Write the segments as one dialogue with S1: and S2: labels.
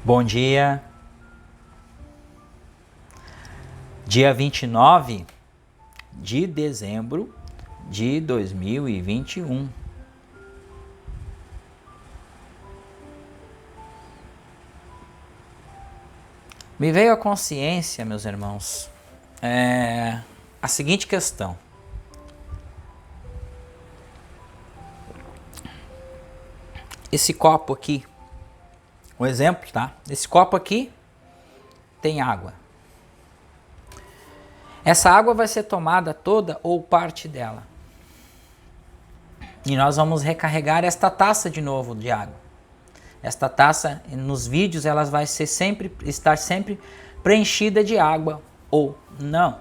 S1: Bom dia. Dia 29 de dezembro de 2021. Me veio à consciência, meus irmãos, a seguinte questão. Esse copo aqui, um exemplo, tá? Esse copo aqui tem água. Essa água vai ser tomada toda ou parte dela. E nós vamos recarregar esta taça de novo de água. Esta taça, nos vídeos, ela vai estar sempre preenchida de água ou não.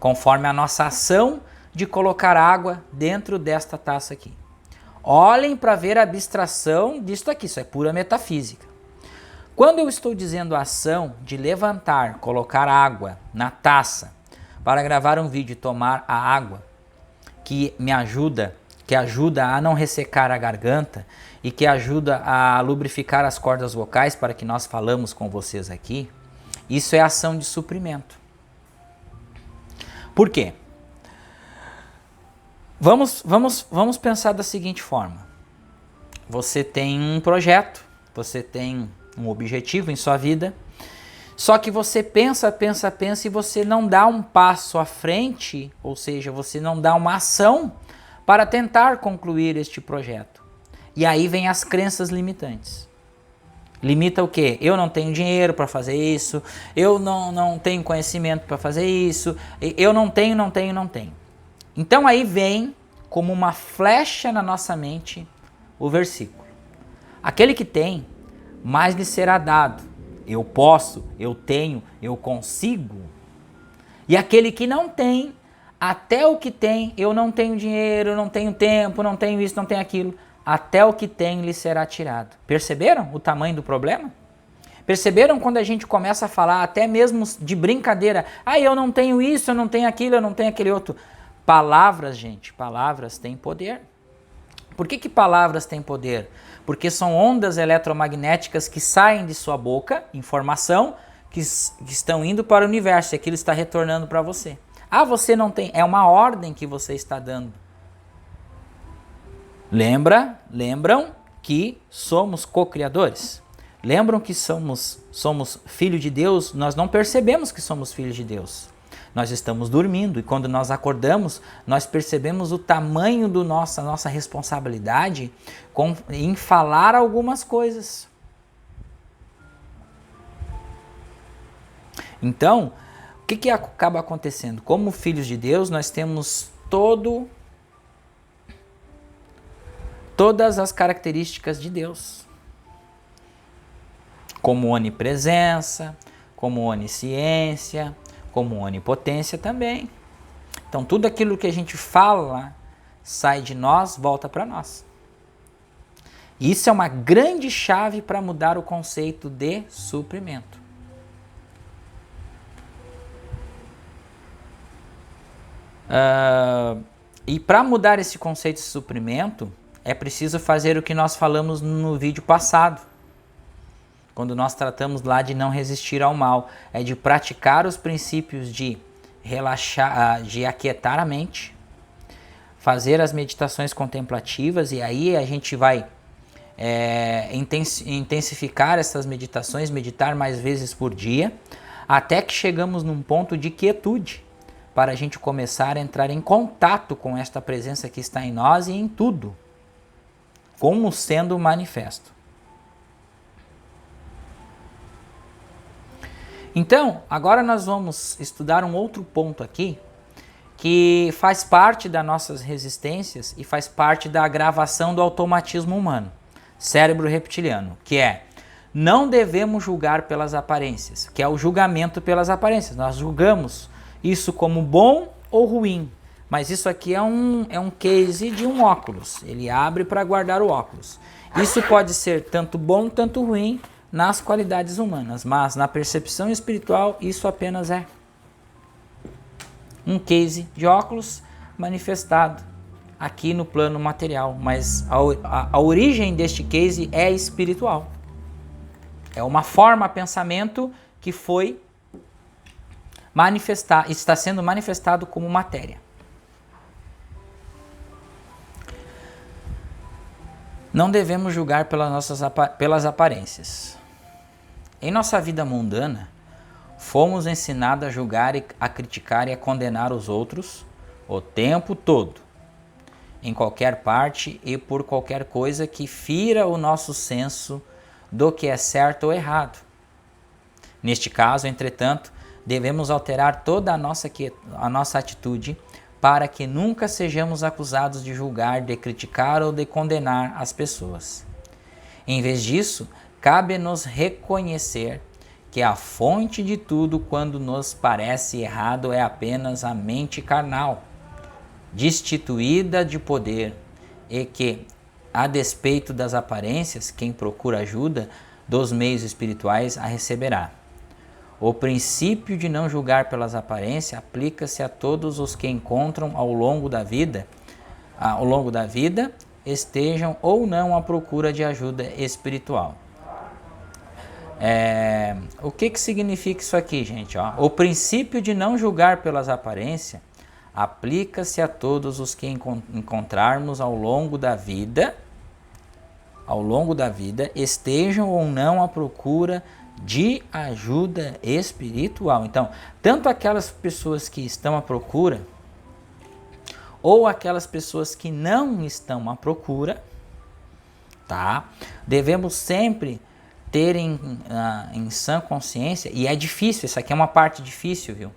S1: Conforme a nossa ação de colocar água dentro desta taça aqui. Olhem para ver a abstração disso aqui, isso é pura metafísica. Quando eu estou dizendo a ação de levantar, colocar água na taça para gravar um vídeo e tomar a água, que ajuda a não ressecar a garganta e que ajuda a lubrificar as cordas vocais para que nós falamos com vocês aqui, isso é ação de suprimento. Por quê? Vamos pensar da seguinte forma. Você tem um projeto, você tem um objetivo em sua vida, só que você pensa e você não dá um passo à frente, ou seja, você não dá uma ação para tentar concluir este projeto. E aí vem as crenças limitantes. Limita o quê? Eu não tenho dinheiro para fazer isso, eu não tenho conhecimento para fazer isso, eu não tenho. Então aí vem como uma flecha na nossa mente o versículo. Aquele que tem, mais lhe será dado. Eu posso, eu tenho, eu consigo. E aquele que não tem, até o que tem, eu não tenho dinheiro, não tenho tempo, não tenho isso, não tenho aquilo, até o que tem lhe será tirado. Perceberam o tamanho do problema? Perceberam quando a gente começa a falar até mesmo de brincadeira, eu não tenho isso, eu não tenho aquilo, eu não tenho aquele outro. Palavras, gente, palavras têm poder. Por que palavras têm poder? Porque são ondas eletromagnéticas que saem de sua boca, informação, que estão indo para o universo e aquilo está retornando para você. Você não tem, é uma ordem que você está dando. Lembram que somos co-criadores? Lembram que somos filhos de Deus? Nós não percebemos que somos filhos de Deus. Nós estamos dormindo e quando nós acordamos, nós percebemos o tamanho da nossa responsabilidade em falar algumas coisas. Então, o que acaba acontecendo? Como filhos de Deus, nós temos todas as características de Deus. Como onipresença, como onisciência, como onipotência também. Então tudo aquilo que a gente fala sai de nós, volta para nós. Isso é uma grande chave para mudar o conceito de suprimento. E para mudar esse conceito de suprimento, é preciso fazer o que nós falamos no vídeo passado. Quando nós tratamos lá de não resistir ao mal, é de praticar os princípios de relaxar, de aquietar a mente, fazer as meditações contemplativas e aí a gente vai intensificar essas meditações, meditar mais vezes por dia, até que chegamos num ponto de quietude, para a gente começar a entrar em contato com esta presença que está em nós e em tudo, como sendo manifesto. Então, agora nós vamos estudar um outro ponto aqui, que faz parte das nossas resistências e faz parte da agravação do automatismo humano, cérebro reptiliano, que é, não devemos julgar pelas aparências, que é o julgamento pelas aparências. Nós julgamos isso como bom ou ruim, mas isso aqui é um case de um óculos, ele abre para guardar o óculos. Isso pode ser tanto bom, tanto ruim, nas qualidades humanas, mas na percepção espiritual isso apenas é um case de óculos manifestado aqui no plano material, mas a origem deste case é espiritual. É uma forma, pensamento que foi está sendo manifestado como matéria. Não devemos julgar pelas aparências. Em nossa vida mundana, fomos ensinados a julgar, a criticar e a condenar os outros o tempo todo, em qualquer parte e por qualquer coisa que fira o nosso senso do que é certo ou errado. Neste caso, entretanto, devemos alterar toda a nossa atitude para que nunca sejamos acusados de julgar, de criticar ou de condenar as pessoas. Em vez disso, cabe-nos reconhecer que a fonte de tudo, quando nos parece errado, é apenas a mente carnal, destituída de poder, e que, a despeito das aparências, quem procura ajuda dos meios espirituais a receberá. O princípio de não julgar pelas aparências aplica-se a todos os que encontram ao longo da vida, estejam ou não à procura de ajuda espiritual. O que significa isso aqui, gente? O princípio de não julgar pelas aparências aplica-se a todos os que encontrarmos ao longo da vida, estejam ou não à procura de ajuda espiritual. Então, tanto aquelas pessoas que estão à procura, ou aquelas pessoas que não estão à procura, tá? Devemos sempre ter em sã consciência, e é difícil, isso aqui é uma parte difícil, viu?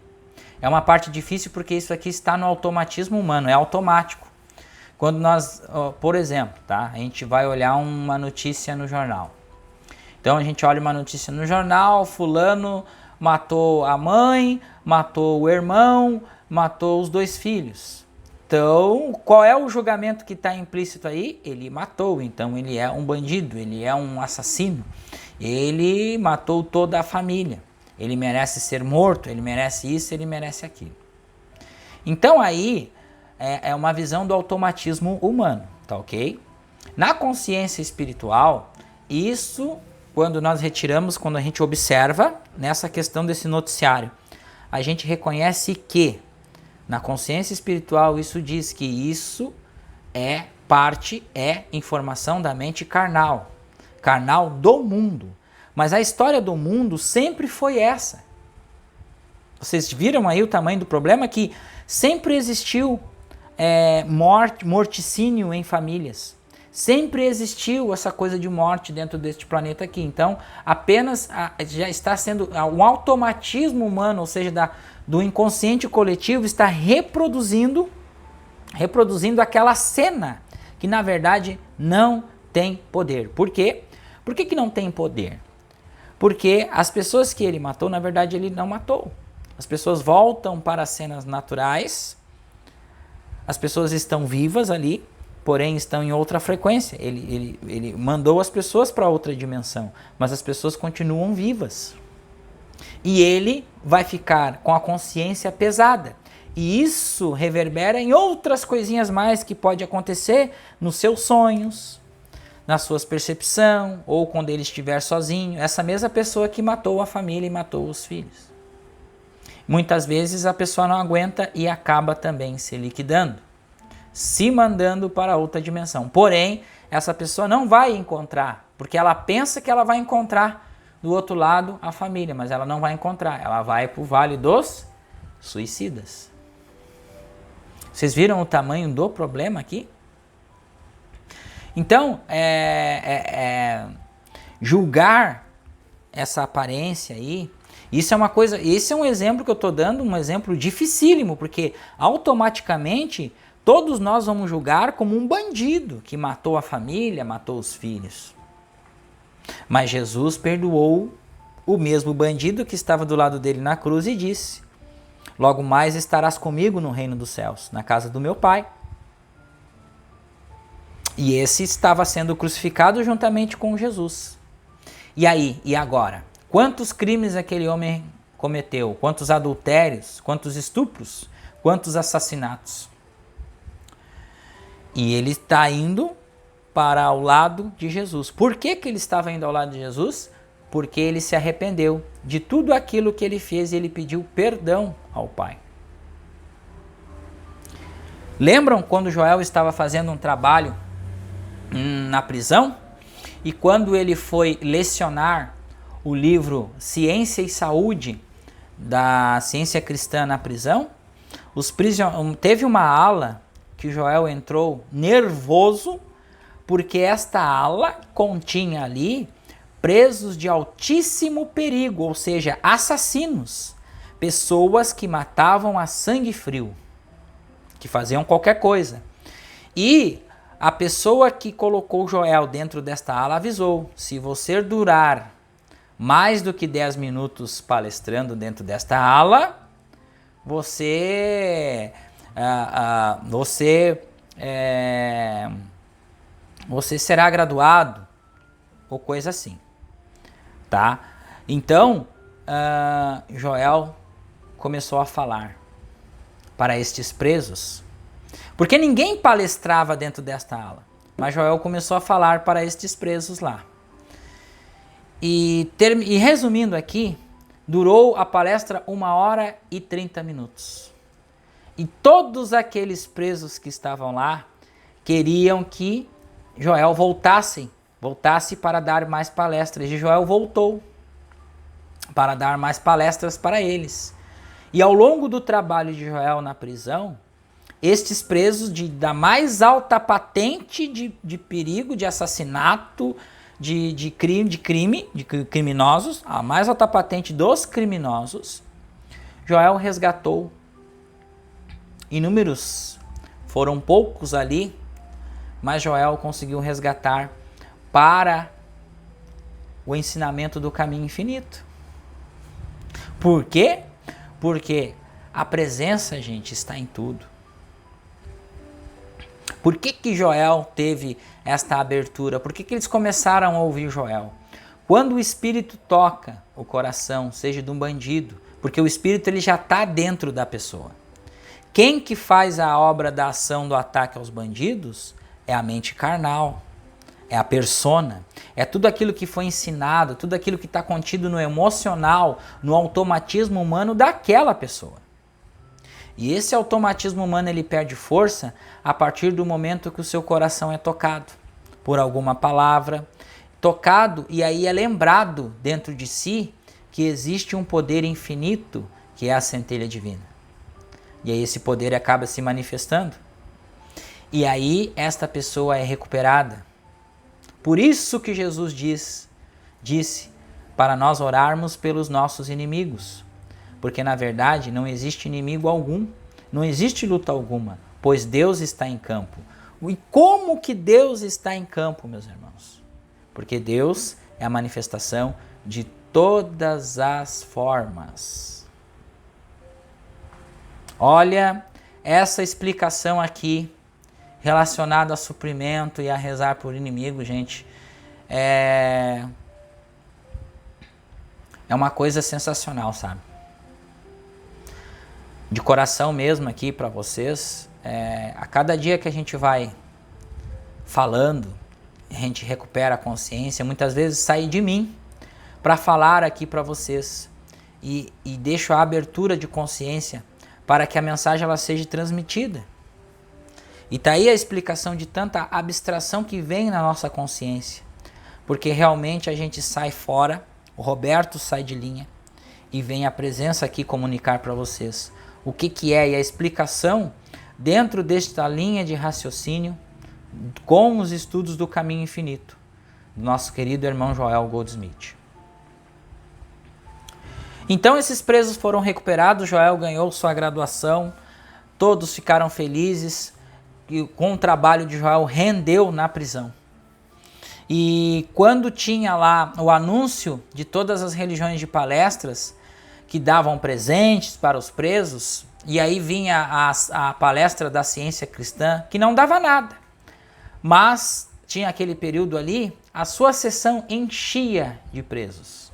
S1: É uma parte difícil porque isso aqui está no automatismo humano, é automático. Quando nós, por exemplo, tá? A gente vai olhar uma notícia no jornal. Então a gente olha uma notícia no jornal, fulano matou a mãe, matou o irmão, matou os 2 filhos. Então, qual é o julgamento que está implícito aí? Ele matou, então ele é um bandido, ele é um assassino. Ele matou toda a família. Ele merece ser morto, ele merece isso, ele merece aquilo. Então aí é uma visão do automatismo humano, tá ok? Na consciência espiritual, isso, quando nós retiramos, quando a gente observa nessa questão desse noticiário, a gente reconhece que na consciência espiritual isso diz que isso é informação da mente carnal do mundo. Mas a história do mundo sempre foi essa. Vocês viram aí o tamanho do problema? Que sempre existiu morticínio em famílias. Sempre existiu essa coisa de morte dentro deste planeta aqui. Então, apenas já está sendo um automatismo humano, ou seja, do inconsciente coletivo, está reproduzindo aquela cena que, na verdade, não tem poder. Por quê? Por que não tem poder? Porque as pessoas que ele matou, na verdade, ele não matou. As pessoas voltam para as cenas naturais, as pessoas estão vivas ali, porém estão em outra frequência. Ele mandou as pessoas para outra dimensão, mas as pessoas continuam vivas. E ele vai ficar com a consciência pesada. E isso reverbera em outras coisinhas mais que pode acontecer nos seus sonhos, na sua percepção, ou quando ele estiver sozinho. Essa mesma pessoa que matou a família e matou os filhos. Muitas vezes a pessoa não aguenta e acaba também se liquidando, se mandando para outra dimensão. Porém, essa pessoa não vai encontrar, porque ela pensa que ela vai encontrar do outro lado a família, mas ela não vai encontrar. Ela vai para o Vale dos Suicidas. Vocês viram o tamanho do problema aqui? Então, julgar essa aparência aí, isso é uma coisa, esse é um exemplo que eu estou dando, um exemplo dificílimo, porque automaticamente todos nós vamos julgar como um bandido que matou a família, matou os filhos. Mas Jesus perdoou o mesmo bandido que estava do lado dele na cruz e disse: logo mais estarás comigo no reino dos céus, na casa do meu Pai. E esse estava sendo crucificado juntamente com Jesus. E aí, e agora? Quantos crimes aquele homem cometeu? Quantos adultérios? Quantos estupros? Quantos assassinatos? E ele está indo para ao lado de Jesus. Por que ele estava indo ao lado de Jesus? porque ele se arrependeu de tudo aquilo que ele fez e ele pediu perdão ao Pai. Lembram quando Joel estava fazendo um trabalho na prisão? E quando ele foi lecionar o livro Ciência e Saúde da ciência cristã na prisão, teve uma ala que Joel entrou nervoso, porque esta ala continha ali presos de altíssimo perigo, ou seja, assassinos, pessoas que matavam a sangue frio, que faziam qualquer coisa. E a pessoa que colocou Joel dentro desta ala avisou: se você durar mais do que 10 minutos palestrando dentro desta ala, você será graduado, ou coisa assim, tá? Então, Joel começou a falar para estes presos, porque ninguém palestrava dentro desta ala, mas Joel começou a falar para estes presos lá. E resumindo aqui, durou a palestra 1h30. E todos aqueles presos que estavam lá queriam que Joel voltasse para dar mais palestras. E Joel voltou para dar mais palestras para eles. E ao longo do trabalho de Joel na prisão, estes presos da mais alta patente de perigo, de assassinato, de criminosos, a mais alta patente dos criminosos, Joel resgatou inúmeros, foram poucos ali, mas Joel conseguiu resgatar para o ensinamento do caminho infinito. Por quê? Porque a presença, gente, está em tudo. Por que Joel teve esta abertura? Por que eles começaram a ouvir Joel? Quando o Espírito toca o coração, seja de um bandido, porque o Espírito ele já está dentro da pessoa. Quem que faz a obra da ação do ataque aos bandidos é a mente carnal, é a persona, é tudo aquilo que foi ensinado, tudo aquilo que está contido no emocional, no automatismo humano daquela pessoa. E esse automatismo humano ele perde força a partir do momento que o seu coração é tocado por alguma palavra, tocado, e aí é lembrado dentro de si que existe um poder infinito que é a centelha divina. E aí esse poder acaba se manifestando. E aí esta pessoa é recuperada. Por isso que Jesus disse para nós orarmos pelos nossos inimigos. Porque na verdade não existe inimigo algum, não existe luta alguma, pois Deus está em campo. E como que Deus está em campo, meus irmãos? Porque Deus é a manifestação de todas as formas. Olha, essa explicação aqui, relacionada a suprimento e a rezar por inimigo, gente, é uma coisa sensacional, sabe? De coração mesmo aqui para vocês, a cada dia que a gente vai falando, a gente recupera a consciência, muitas vezes sai de mim para falar aqui para vocês e deixo a abertura de consciência para que a mensagem ela seja transmitida. E tá aí a explicação de tanta abstração que vem na nossa consciência, porque realmente a gente sai fora, o Roberto sai de linha e vem a presença aqui comunicar para vocês o que é e a explicação dentro desta linha de raciocínio com os estudos do caminho infinito, do nosso querido irmão Joel Goldsmith. Então esses presos foram recuperados, Joel ganhou sua graduação, todos ficaram felizes, e com o trabalho de Joel rendeu na prisão. E quando tinha lá o anúncio de todas as religiões de palestras, que davam presentes para os presos, e aí vinha a palestra da ciência cristã, que não dava nada, mas tinha aquele período ali, a sua sessão enchia de presos.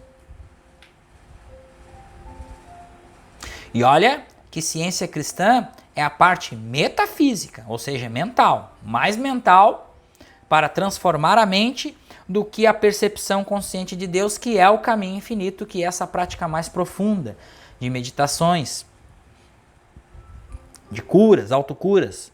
S1: E olha que ciência cristã é a parte metafísica, ou seja, mental, mais mental, para transformar a mente, do que a percepção consciente de Deus, que é o caminho infinito, que é essa prática mais profunda de meditações, de curas, autocuras.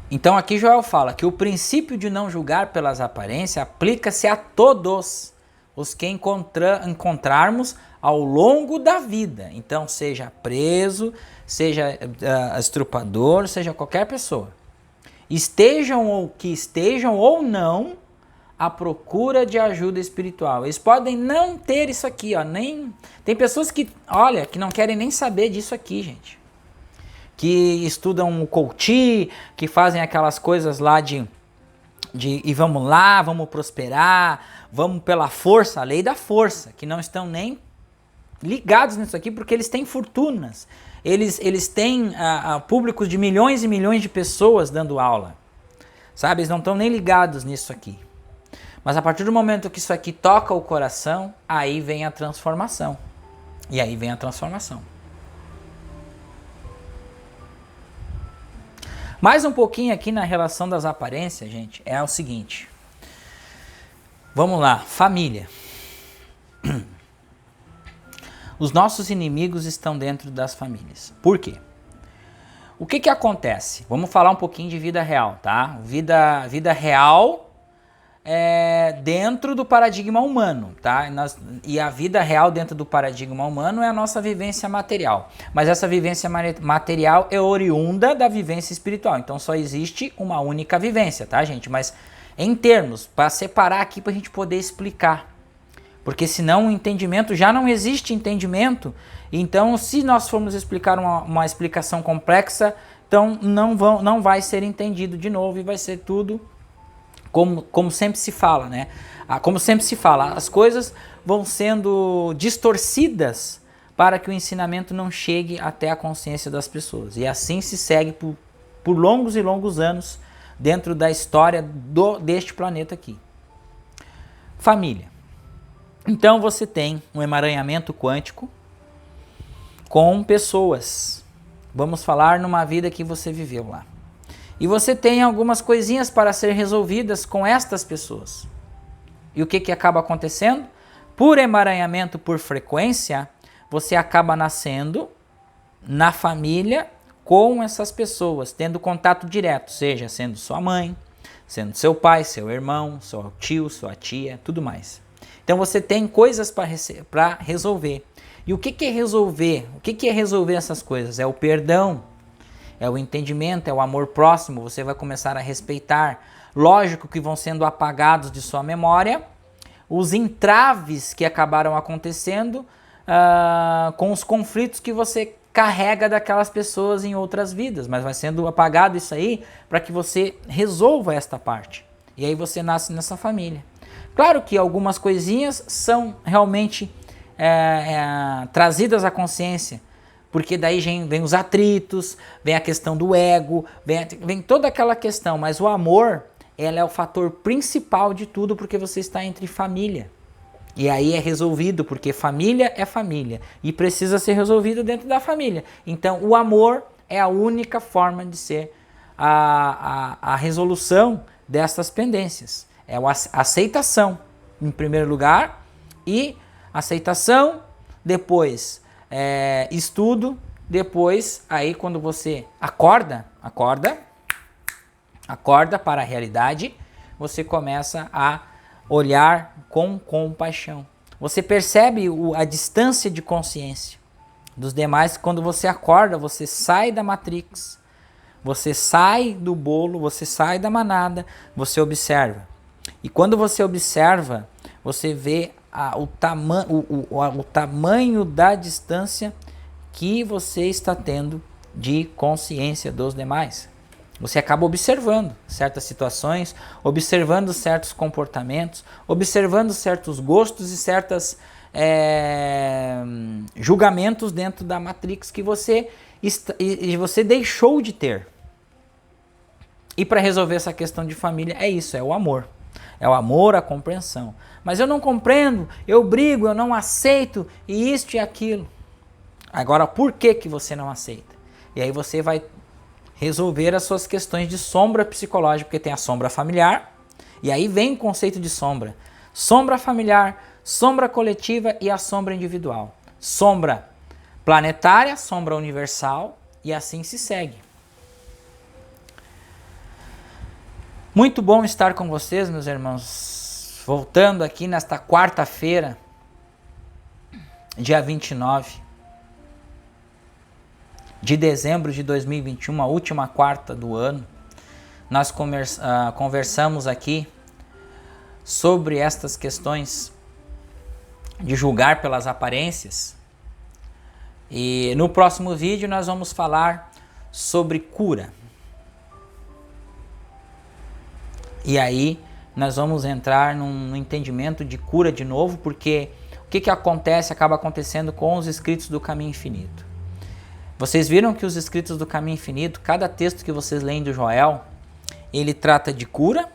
S1: Então aqui Joel fala que o princípio de não julgar pelas aparências aplica-se a todos os que encontrarmos ao longo da vida. Então seja preso, seja estrupador, seja qualquer pessoa. Estejam ou não à procura de ajuda espiritual. Eles podem não ter isso aqui, ó, nem tem pessoas que, olha, que não querem nem saber disso aqui, gente. Que estudam o coaching, que fazem aquelas coisas lá de e vamos lá, vamos prosperar, vamos pela força, a lei da força, que não estão nem ligados nisso aqui porque eles têm fortunas. Eles têm públicos de milhões e milhões de pessoas dando aula, sabe? Eles não estão nem ligados nisso aqui. Mas a partir do momento que isso aqui toca o coração, aí vem a transformação. E aí vem a transformação. Mais um pouquinho aqui na relação das aparências, gente, é o seguinte. Vamos lá, família. Os nossos inimigos estão dentro das famílias. Por quê? O que acontece? Vamos falar um pouquinho de vida real, tá? Vida real dentro do paradigma humano, tá? E a vida real dentro do paradigma humano é a nossa vivência material. Mas essa vivência material é oriunda da vivência espiritual. Então só existe uma única vivência, tá, gente? Mas em termos, para separar aqui para a gente poder explicar. Porque senão o entendimento, já não existe entendimento. Então se nós formos explicar uma explicação complexa, então não vai ser entendido de novo e vai ser tudo como sempre se fala, né? Como sempre se fala, as coisas vão sendo distorcidas para que o ensinamento não chegue até a consciência das pessoas. E assim se segue por longos e longos anos dentro da história deste planeta aqui. Família. Então você tem um emaranhamento quântico com pessoas. Vamos falar numa vida que você viveu lá. E você tem algumas coisinhas para ser resolvidas com estas pessoas. E o que acaba acontecendo? Por emaranhamento, por frequência, você acaba nascendo na família com essas pessoas, tendo contato direto, seja sendo sua mãe, sendo seu pai, seu irmão, seu tio, sua tia, tudo mais. Então você tem coisas para resolver. E o que é resolver? O que é resolver essas coisas? É o perdão. É o entendimento, é o amor próximo, você vai começar a respeitar. Lógico que vão sendo apagados de sua memória os entraves que acabaram acontecendo com os conflitos que você carrega daquelas pessoas em outras vidas. Mas vai sendo apagado isso aí para que você resolva esta parte. E aí você nasce nessa família. Claro que algumas coisinhas são realmente trazidas à consciência. Porque daí vem os atritos, vem a questão do ego, vem toda aquela questão. Mas o amor, ela é o fator principal de tudo, porque você está entre família. E aí é resolvido, porque família é família. E precisa ser resolvido dentro da família. Então o amor é a única forma de ser a resolução dessas pendências. É a aceitação, em primeiro lugar, e aceitação, depois estudo, depois aí quando você acorda para a realidade, você começa a olhar com compaixão. Você percebe a distância de consciência dos demais. Quando você acorda, você sai da Matrix, você sai do bolo, você sai da manada, você observa. E quando você observa, você vê o tamanho da distância que você está tendo de consciência dos demais. Você acaba observando certas situações, observando certos comportamentos, observando certos gostos e certos julgamentos dentro da Matrix que você deixou de ter. E para resolver essa questão de família é isso, é o amor. É o amor, a compreensão. Mas eu não compreendo, eu brigo, eu não aceito, e isto e aquilo. Agora, por que que você não aceita? E aí você vai resolver as suas questões de sombra psicológica, porque tem a sombra familiar, e aí vem o conceito de sombra. Sombra familiar, sombra coletiva e a sombra individual. Sombra planetária, sombra universal, e assim se segue. Muito bom estar com vocês, meus irmãos. Voltando aqui nesta quarta-feira, dia 29 de dezembro de 2021, a última quarta do ano, nós conversamos aqui sobre estas questões de julgar pelas aparências. E no próximo vídeo nós vamos falar sobre cura. E aí nós vamos entrar num entendimento de cura de novo, porque o que acontece, acaba acontecendo com os escritos do Caminho Infinito. Vocês viram que os escritos do Caminho Infinito, cada texto que vocês leem do Joel, ele trata de cura,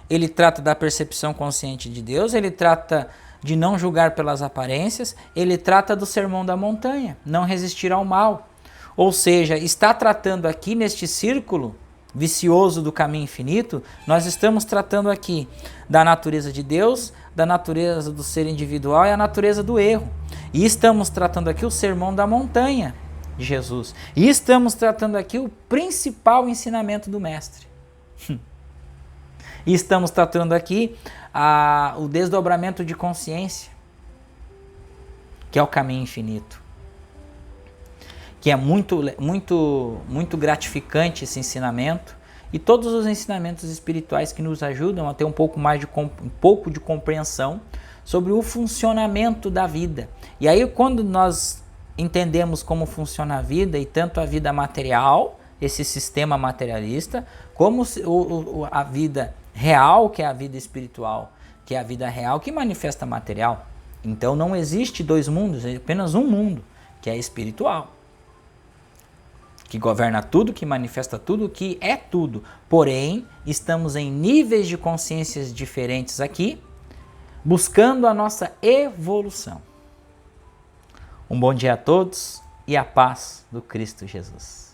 S1: ele trata da percepção consciente de Deus, ele trata de não julgar pelas aparências, ele trata do Sermão da Montanha, não resistir ao mal. Ou seja, está tratando aqui neste círculo vicioso do Caminho Infinito, nós estamos tratando aqui da natureza de Deus, da natureza do ser individual e a natureza do erro. E estamos tratando aqui o Sermão da Montanha de Jesus. E estamos tratando aqui o principal ensinamento do Mestre. E estamos tratando aqui o desdobramento de consciência, que é o Caminho Infinito. Que é muito gratificante esse ensinamento, e todos os ensinamentos espirituais que nos ajudam a ter um pouco de compreensão sobre o funcionamento da vida. E aí, quando nós entendemos como funciona a vida, e tanto a vida material, esse sistema materialista, como a vida real, que é a vida espiritual, que é a vida real que manifesta material. Então não existe dois mundos, é apenas um mundo, que é espiritual, que governa tudo, que manifesta tudo, que é tudo. Porém, estamos em níveis de consciências diferentes aqui, buscando a nossa evolução. Um bom dia a todos e a paz do Cristo Jesus.